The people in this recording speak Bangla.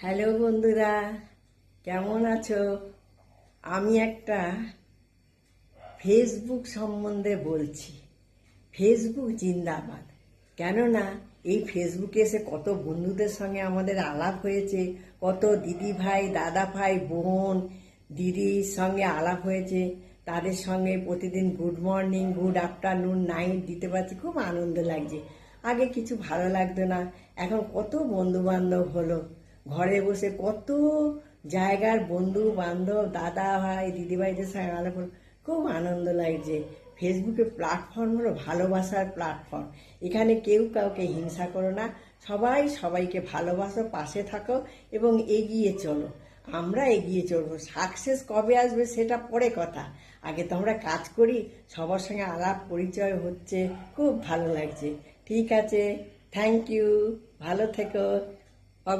হ্যালো বন্ধুরা, কেমন আছো? আমি একটা ফেসবুক সম্বন্ধে বলছি। ফেসবুক জিন্দাবাদ। কেননা এই ফেসবুকে এসে কত বন্ধুদের সঙ্গে আমাদের আলাপ হয়েছে, কত দিদি ভাই, দাদা ভাই, বোন, দিদির সঙ্গে আলাপ হয়েছে। তাদের সঙ্গে প্রতিদিন good morning, good afternoon, night দিতে পারছি, খুব আনন্দ লাগছে। আগে কিছু ভালো লাগতো না, এখন কত বন্ধু বান্ধব হলো। ঘরে বসে কত জায়গার বন্ধু বান্ধব, দাদা ভাই, দিদি ভাইদের সঙ্গে আলাপ হলো, খুব আনন্দ লাগছে। ফেসবুকের প্ল্যাটফর্ম হলো ভালোবাসার প্ল্যাটফর্ম। এখানে কেউ কাউকে হিংসা করো না, সবাই সবাইকে ভালোবাসো, পাশে থাকো এবং এগিয়ে চলো। আমরা এগিয়ে চলবো। সাকসেস কবে আসবে সেটা পরে কথা, আগে তো আমরা কাজ করি। সবার সঙ্গে আলাপ পরিচয় হচ্ছে, খুব ভালো লাগছে। ঠিক আছে, থ্যাংক ইউ, ভালো থেকো।